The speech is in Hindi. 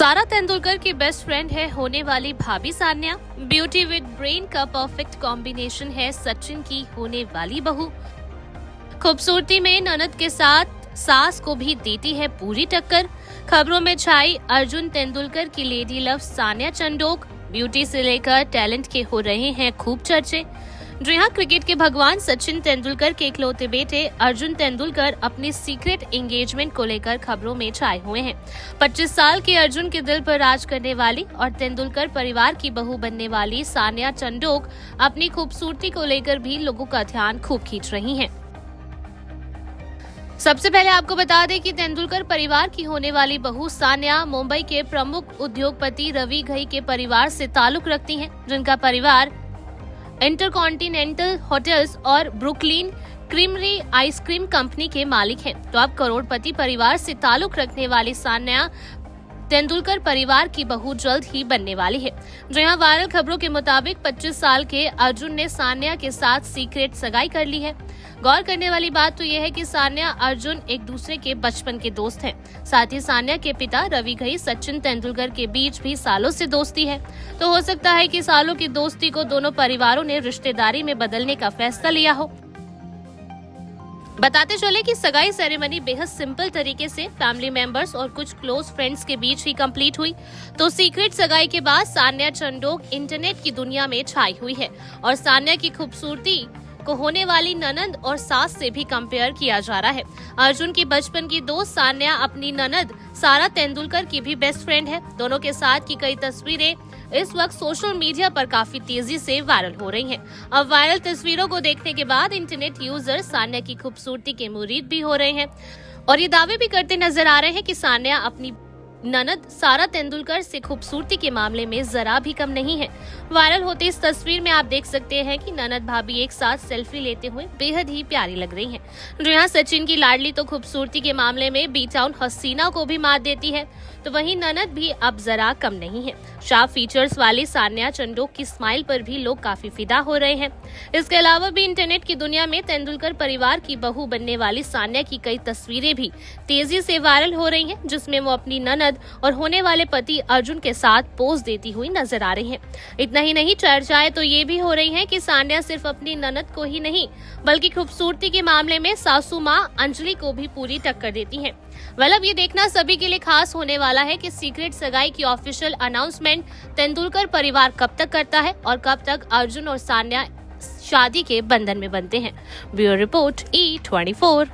सारा तेंदुलकर की बेस्ट फ्रेंड है होने वाली भाभी सान्या। ब्यूटी विद ब्रेन का परफेक्ट कॉम्बिनेशन है सचिन की होने वाली बहू। खूबसूरती में ननद के साथ सास को भी देती है पूरी टक्कर। खबरों में छाई अर्जुन तेंदुलकर की lady love Sanya Chandok. Beauty से लेकर टैलेंट के हो रहे हैं खूब चर्चे। जी हाँ, क्रिकेट के भगवान सचिन तेंदुलकर के इकलौते बेटे अर्जुन तेंदुलकर अपनी सीक्रेट एंगेजमेंट को लेकर खबरों में छाए हुए हैं। 25 साल के अर्जुन के दिल पर राज करने वाली और तेंदुलकर परिवार की बहू बनने वाली सान्या चंडोक अपनी खूबसूरती को लेकर भी लोगों का ध्यान खूब खींच रही हैं। सबसे पहले आपको बता दें कि तेंदुलकर परिवार की होने वाली बहू सान्या मुंबई के प्रमुख उद्योगपति रवि घई के परिवार से ताल्लुक रखती हैं, जिनका परिवार इंटरकॉन्टिनेंटल होटल्स और ब्रुकलिन क्रीमरी आइसक्रीम कंपनी के मालिक हैं। तो अब करोड़पति परिवार से ताल्लुक रखने वाली सान्या तेंदुलकर परिवार की बहू जल्द ही बनने वाली है। जहां वायरल खबरों के मुताबिक 25 साल के अर्जुन ने सान्या के साथ सीक्रेट सगाई कर ली है। गौर करने वाली बात तो यह है कि सान्या अर्जुन एक दूसरे के बचपन के दोस्त हैं। साथ ही सान्या के पिता रवि घई सचिन तेंदुलकर के बीच भी सालों से दोस्ती है। तो हो सकता है कि सालों की दोस्ती को दोनों परिवारों ने रिश्तेदारी में बदलने का फैसला लिया हो। बताते चले कि सगाई सेरेमनी बेहद सिंपल तरीके से फैमिली मेंबर्स और कुछ क्लोज फ्रेंड्स के बीच ही कंप्लीट हुई। तो सीक्रेट सगाई के बाद सान्या चंडोक इंटरनेट की दुनिया में छाई हुई है और सान्या की खूबसूरती को होने वाली ननद और सास से भी कंपेयर किया जा रहा है। अर्जुन की बचपन की दोस्त सान्या अपनी ननद सारा तेंदुलकर की भी बेस्ट फ्रेंड है। दोनों के साथ की कई तस्वीरें इस वक्त सोशल मीडिया पर काफी तेजी से वायरल हो रही हैं। अब वायरल तस्वीरों को देखने के बाद इंटरनेट यूजर सान्या की खूबसूरती के मुरीद भी हो रहे हैं और ये दावे भी करते नजर आ रहे हैं कि सान्या अपनी ननद सारा तेंदुलकर से खूबसूरती के मामले में जरा भी कम नहीं है। वायरल होते इस तस्वीर में आप देख सकते हैं कि ननद भाभी एक साथ सेल्फी लेते हुए बेहद ही प्यारी लग रही हैं। जहां सचिन की लाडली तो खूबसूरती के मामले में बी टाउन हसीना को भी मात देती है, तो वहीं ननद भी अब जरा कम नहीं है। शार्प फीचर्स वाली सान्या चंडोक की स्माइल पर भी लोग काफी फिदा हो रहे हैं। इसके अलावा भी इंटरनेट की दुनिया में तेंदुलकर परिवार की बहू बनने वाली सान्या की कई तस्वीरें भी तेजी से वायरल हो रही हैं, जिसमें वो अपनी ननद और होने वाले पति अर्जुन के साथ पोज देती हुई नजर आ रही हैं। इतना ही नहीं, चर्चाएं तो ये भी हो रही हैं कि सान्या सिर्फ अपनी ननद को ही नहीं बल्कि खूबसूरती के मामले में सासू मां अंजलि को भी पूरी टक्कर देती हैं। अब ये देखना सभी के लिए खास होने वाला है कि सीक्रेट सगाई की ऑफिशियल अनाउंसमेंट तेंदुलकर परिवार कब तक करता है और कब तक अर्जुन और सान्या शादी के बंधन में बनते हैं। Bureau report E24।